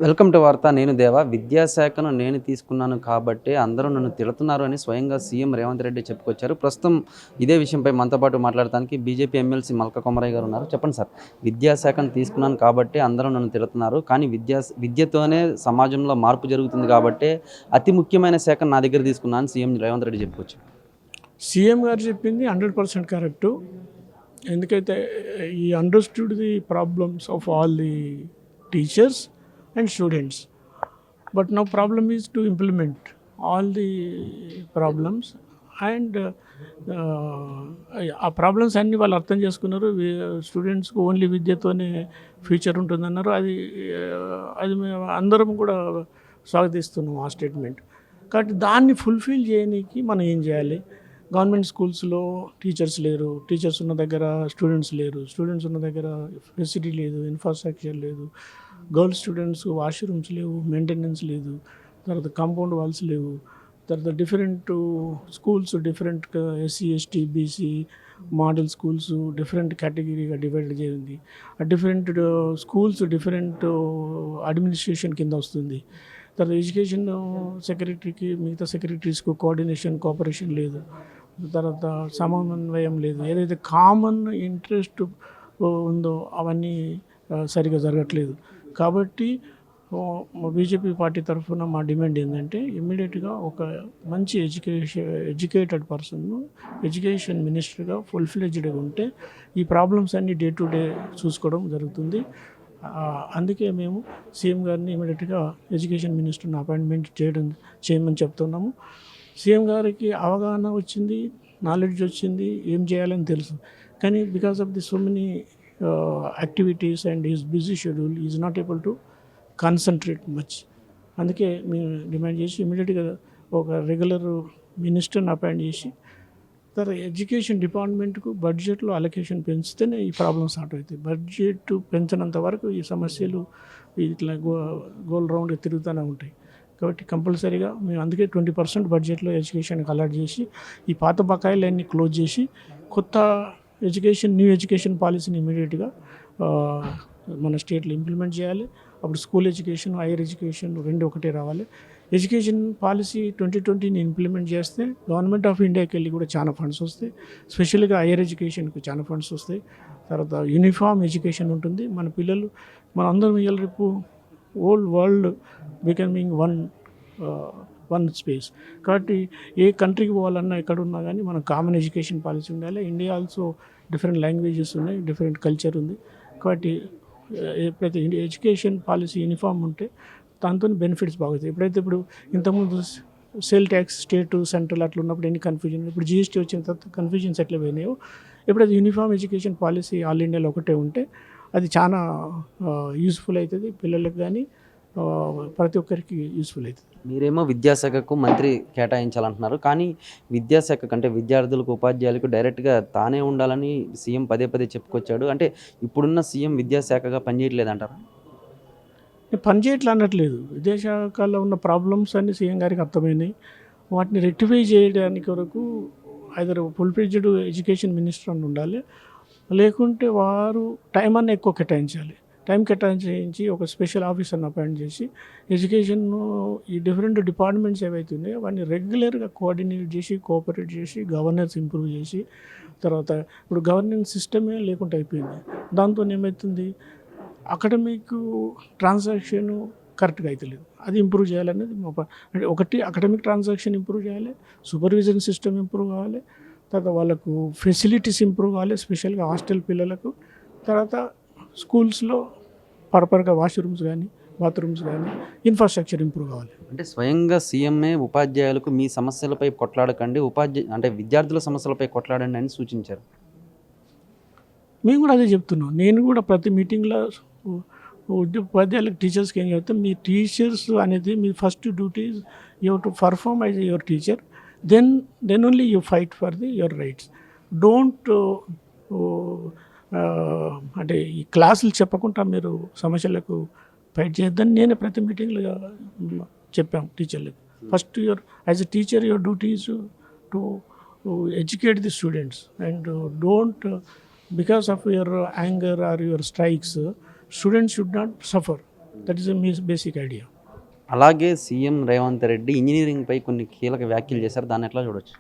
Welcome to వార్త. నేను దేవా. విద్యాశాఖను నేను తీసుకున్నాను కాబట్టే అందరూ నన్ను తిడుతున్నారు అని స్వయంగా సీఎం రేవంత్ రెడ్డి చెప్పుకొచ్చారు. ప్రస్తుతం ఇదే విషయంపై మనతో పాటు మాట్లాడడానికి బీజేపీ ఎమ్మెల్సీ మల్కా కొమరయ్య గారు ఉన్నారు. చెప్పండి సార్, విద్యాశాఖను తీసుకున్నాను కాబట్టే అందరూ నన్ను తిడుతున్నారు, కానీ విద్యతోనే సమాజంలో మార్పు జరుగుతుంది కాబట్టే అతి ముఖ్యమైన శాఖను నా దగ్గర తీసుకున్నాను సీఎం రేవంత్ రెడ్డి చెప్పుకొచ్చారు. సీఎం గారు చెప్పింది 100% కరెక్టు. ఎందుకైతే ఈ understood the problems of all the teachers and students, but now problem is to implement all the problems and ఆ ప్రాబ్లమ్స్ అన్నీ వాళ్ళు అర్థం చేసుకున్నారు. స్టూడెంట్స్కి ఓన్లీ విద్యతోనే ఫ్యూచర్ ఉంటుందన్నారు. అది మేము అందరం కూడా స్వాగతిస్తున్నాం ఆ స్టేట్మెంట్. కాబట్టి దాన్ని ఫుల్ఫిల్ చేయడానికి మనం ఏం చేయాలి? గవర్నమెంట్ స్కూల్స్లో టీచర్స్ లేరు, టీచర్స్ ఉన్న దగ్గర స్టూడెంట్స్ లేరు, స్టూడెంట్స్ ఉన్న దగ్గర ఫెసిలిటీ లేదు, ఇన్ఫ్రాస్ట్రక్చర్ లేదు, గర్ల్స్ స్టూడెంట్స్ వాష్రూమ్స్ లేవు, మెయింటెనెన్స్ లేదు, తర్వాత కాంపౌండ్ వాల్స్ లేవు, తర్వాత different schools different SC ST BC model schools different కేటగిరీగా డివైడ్ చేయండి. ఆ డిఫరెంట్ స్కూల్స్ డిఫరెంట్ అడ్మినిస్ట్రేషన్ కింద వస్తుంది. తర్వాత ఎడ్యుకేషన్ సెక్రటరీకి మిగతా సెక్రటరీస్కు కోఆపరేషన్ లేదు, తర్వాత సమన్వయం లేదు. ఏదైతే కామన్ ఇంట్రెస్ట్ ఉందో అవన్నీ సరిగా జరగట్లేదు. కాబట్టి బీజేపీ పార్టీ తరఫున మా డిమాండ్ ఏంటంటే ఇమ్మీడియట్గా ఒక మంచి ఎడ్యుకేటెడ్ పర్సన్ను ఎడ్యుకేషన్ మినిస్టర్గా ఫుల్ఫ్లెడ్జ్డ్గా ఉంటే ఈ ప్రాబ్లమ్స్ అన్నీ డే టు డే చూసుకోవడం జరుగుతుంది. అందుకే మేము సీఎం గారిని ఇమీడియట్గా ఎడ్యుకేషన్ మినిస్టర్ని అపాయింట్మెంట్ చేయమని చెప్తున్నాము. సీఎం గారికి అవగాహన వచ్చింది, నాలెడ్జ్ వచ్చింది, ఏం చేయాలని తెలుసు. కానీ because of the so many activities and is busy schedule is not able to concentrate much. అందుకే మేము డిమాండ్ చేసి ఇమీడియట్గా ఒక రెగ్యులర్ మినిస్టర్ని అపాయింట్ చేసి తర్వాత ఎడ్యుకేషన్ డిపార్ట్మెంట్కు బడ్జెట్లో అలొకేషన్ పెంచితేనే ఈ ప్రాబ్లమ్ సార్ట్ అవుతాయి. బడ్జెట్ పెంచినంత వరకు ఈ సమస్యలు ఇట్లా గోల్ రౌండ్గా తిరుగుతూనే ఉంటాయి. కాబట్టి కంపల్సరీగా మేము అందుకే 20% బడ్జెట్లో ఎడ్యుకేషన్కి అలాట్ చేసి ఈ పాత బకాయిలన్నీ క్లోజ్ చేసి కొత్త న్యూ ఎడ్యుకేషన్ పాలసీని ఇమీడియట్గా మన స్టేట్లో ఇంప్లిమెంట్ చేయాలి. అప్పుడు స్కూల్ ఎడ్యుకేషన్ హైయర్ ఎడ్యుకేషన్ రెండు ఒకటే రావాలి. ఎడ్యుకేషన్ పాలసీ 2020ని ఇంప్లిమెంట్ చేస్తే గవర్నమెంట్ ఆఫ్ ఇండియాకి వెళ్ళి కూడా చాలా ఫండ్స్ వస్తాయి. స్పెషల్గా హైయర్ ఎడ్యుకేషన్కి చాలా ఫండ్స్ వస్తాయి. తర్వాత యూనిఫామ్ ఎడ్యుకేషన్ ఉంటుంది. మన పిల్లలు మన అందరం ఇవాళ రేపు old world becoming one space. కాబట్టి ఏ కంట్రీకి పోవాలన్నా ఎక్కడున్నా కానీ మనం కామన్ ఎడ్యుకేషన్ పాలసీ ఉండాలి. ఇండియా ఆల్సో డిఫరెంట్ లాంగ్వేజెస్ ఉన్నాయి, డిఫరెంట్ కల్చర్ ఉంది. కాబట్టి ఎప్పుడైతే ఎడ్యుకేషన్ పాలసీ యూనిఫామ్ ఉంటే దాంతో బెనిఫిట్స్ బాగుతాయి. ఇప్పుడు ఇంతకుముందు సేల్ ట్యాక్స్ స్టేట్ సెంట్రల్ అట్లా ఉన్నప్పుడు ఎన్ని కన్ఫ్యూజన్, ఇప్పుడు జీఎస్టీ వచ్చిన తర్వాత కన్ఫ్యూజన్స్ ఎట్లా పోయినాయో ఎప్పుడైతే యూనిఫామ్ ఎడ్యుకేషన్ పాలసీ ఆల్ ఇండియాలో ఒకటే ఉంటే అది చాలా యూస్ఫుల్ అవుతుంది పిల్లలకు, కానీ ప్రతి ఒక్కరికి యూస్ఫుల్ అవుతుంది. మీరేమో విద్యాశాఖకు మంత్రి కేటాయించాలంటున్నారు, కానీ విద్యాశాఖ కంటే విద్యార్థులకు ఉపాధ్యాయులకు డైరెక్ట్గా తానే ఉండాలని సీఎం పదే పదే చెప్పుకొచ్చాడు. అంటే ఇప్పుడున్న సీఎం విద్యాశాఖగా పనిచేయట్లేదంటారా? పని చేయట్లే అనట్లేదు. విద్యాశాఖలో ఉన్న ప్రాబ్లమ్స్ అన్నీ సీఎం గారికి అర్థమైనాయి. వాటిని రెక్టిఫై చేయడానికి వరకు either full fledged education minister అని ఉండాలి, లేకుంటే వారు టైం అన్న ఎక్కువ కేటాయించాలి. టైం కేటాయించి ఒక స్పెషల్ ఆఫీసర్ని అపాయింట్ చేసి ఎడ్యుకేషన్ ఈ డిఫరెంట్ డిపార్ట్మెంట్స్ ఏవైతే ఉన్నాయో వాటిని రెగ్యులర్గా కోఆర్డినేట్ చేసి కోఆపరేట్ చేసి గవర్నెన్స్ ఇంప్రూవ్ చేసి, తర్వాత ఇప్పుడు గవర్నెన్స్ సిస్టమే లేకుండా అయిపోయింది. దాంతో ఏమవుతుంది, అకాడమిక్ ట్రాన్సాక్షన్ కరెక్ట్గా అవుతలేదు. అది ఇంప్రూవ్ చేయాలనేది అంటే ఒకటి అకాడమిక్ ట్రాన్సాక్షన్ ఇంప్రూవ్ చేయాలి, సూపర్విజన్ సిస్టమ్ ఇంప్రూవ్ కావాలి, తర్వాత వాళ్ళకు ఫెసిలిటీస్ ఇంప్రూవ్ కావాలి, స్పెషల్గా హాస్టల్ పిల్లలకు, తర్వాత స్కూల్స్లో ప్రాపర్గా వాష్రూమ్స్ కానీ బాత్రూమ్స్ కానీ ఇన్ఫ్రాస్ట్రక్చర్ ఇంప్రూవ్ కావాలి. అంటే స్వయంగా సీఎంఏ ఉపాధ్యాయులకు మీ సమస్యలపై కొట్లాడకండి, అంటే విద్యార్థుల సమస్యలపై కొట్లాడండి అని సూచించారు. మేము కూడా అదే చెప్తున్నాం. నేను కూడా ప్రతి మీటింగ్లో ఉపాధ్యాయులకు టీచర్స్కి ఏం చెప్తాం, మీ టీచర్స్ అనేది మీ first duty you to perform as your teacher, then only you fight for your rights. Don't అంటే ఈ క్లాసులు చెప్పకుండా మీరు సమస్యలకు ఫైట్ చేయొద్దని నేనే ప్రతి మీటింగ్లో చెప్పాము టీచర్లకు. First as a teacher your duty is to educate the students and don't because of your anger or your strikes, students should not suffer. That is me basic idea. అలాగే సీఎం రేవంత్ రెడ్డి ఇంజనీరింగ్పై కొన్ని కీలక వ్యాఖ్యలు చేశారు, దాన్ని ఎట్లా చూడొచ్చు?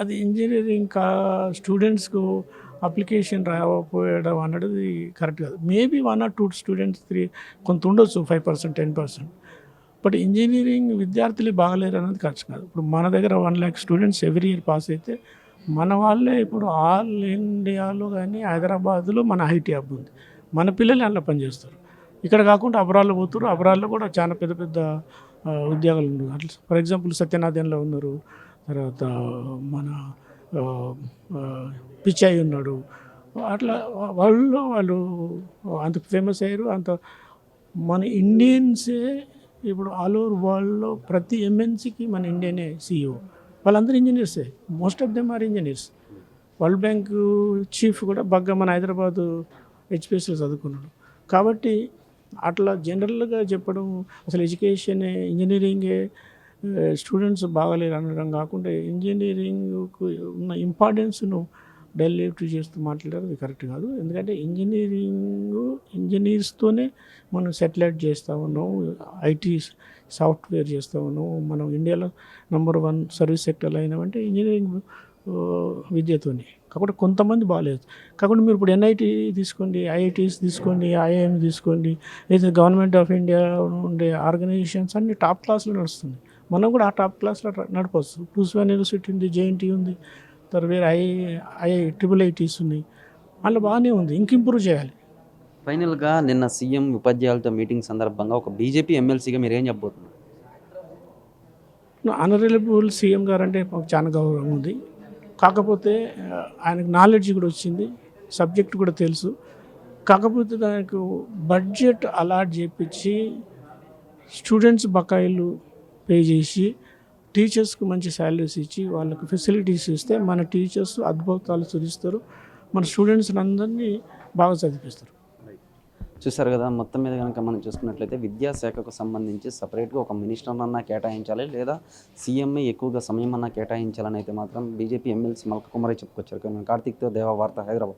అది ఇంజనీరింగ్ స్టూడెంట్స్కు అప్లికేషన్ రాకపోయడం అన్నది కరెక్ట్ కాదు. మేబీ 1 or 2 స్టూడెంట్స్ 3 కొంత ఉండొచ్చు, 5%, 10%. బట్ ఇంజనీరింగ్ విద్యార్థులే బాగలేరు అన్నది కరెక్ట్ కాదు. ఇప్పుడు మన దగ్గర 1 lakh students every year pass అయితే మన వాళ్ళే ఇప్పుడు ఆల్ ఇండియాలో కానీ హైదరాబాద్లో మన ఐటీ హబ్ ఉంది, మన పిల్లలే అందులో పనిచేస్తారు. ఇక్కడ కాకుండా అబ్రాడ్లో పోతారు, అబ్రాడ్లో కూడా చాలా పెద్ద పెద్ద ఉద్యోగాలు ఉన్నాయి. అట్లా ఫర్ ఎగ్జాంపుల్ సత్యనారాయణలో ఉన్నారు, తర్వాత మన పిచ్చాయి ఉన్నాడు. అట్లా వాళ్ళు అంత ఫేమస్ అయ్యారు. అంత మన ఇండియన్సే ఇప్పుడు ఆల్ ఓవర్ వరల్డ్లో ప్రతి ఎంఎన్సీకి మన ఇండియనే CEO. వాళ్ళందరూ ఇంజనీర్సే, most of them are engineers. World bank chief కూడా బాగా మన హైదరాబాద్ HPSలో చదువుకున్నాడు. కాబట్టి అట్లా జనరల్గా చెప్పడం అసలు ఎడ్యుకేషనే ఇంజనీరింగే స్టూడెంట్స్ బాగాలేరు అనడం కాకుండా ఇంజనీరింగ్కు ఉన్న ఇంపార్టెన్స్ను డైల్యూట్ చేస్తూ మాట్లాడారు, అది కరెక్ట్ కాదు. ఎందుకంటే ఇంజనీర్స్తోనే మనం సెటిలైట్ చేస్తూ ఉన్నాం, ఐటీ సాఫ్ట్వేర్ చేస్తూ ఉన్నాం. మనం ఇండియాలో #1 సర్వీస్ సెక్టర్లో అయినామంటే ఇంజనీరింగ్ విద్యతోనే. కాబట్టి కొంతమంది బాగాలేదు. కాకుండా మీరు ఇప్పుడు NIT తీసుకోండి, IITs తీసుకోండి, IIM తీసుకోండి, లేదా గవర్నమెంట్ ఆఫ్ ఇండియా ఉండే ఆర్గనైజేషన్స్ అన్ని టాప్ క్లాస్లో నడుస్తుంది. మనం కూడా ఆ టాప్ క్లాస్లో నడపవచ్చు. ఉస్మానియా యూనివర్సిటీ ఉంది, JNT ఉంది, తర్వాత వేరే IITs ఉన్నాయి. అందులో బాగానే ఉంది, ఇంక ఇంప్రూవ్ చేయాలి. ఫైనల్గా నిన్న సీఎం ఉపాధ్యాయులతో మీటింగ్ సందర్భంగా ఒక బీజేపీ ఎమ్మెల్సీగా మీరు ఏం చెప్పబోతున్నారు? ఆనరబుల్ సీఎం గారు అంటే మాకు చాలా గౌరవం ఉంది. కాకపోతే ఆయనకు నాలెడ్జ్ కూడా వచ్చింది, సబ్జెక్ట్ కూడా తెలుసు. కాకపోతే దానికి బడ్జెట్ అలాట్ చేయించి స్టూడెంట్స్ బకాయిలు పే చేసి టీచర్స్కి మంచి శాలరీస్ ఇచ్చి వాళ్ళకి ఫెసిలిటీస్ ఇస్తే మన టీచర్స్ అద్భుతాలు చూపిస్తారు, మన స్టూడెంట్స్ అందరినీ బాగా చదివిస్తారు. చూసారు కదా, మొత్తం మీద కనుక మనం చూసుకున్నట్లయితే విద్యాశాఖకు సంబంధించి సపరేట్గా ఒక మినిస్టర్ అన్నా కేటాయించాలి, లేదా సీఎంఏ ఎక్కువగా సమయం అన్నా కేటాయించాలని అయితే మాత్రం బీజేపీ ఎమ్మెల్సీ మల్క కుమారయ్య చెప్పుకొచ్చారు. కార్తీక్తో దేవా వార్త, హైదరాబాద్.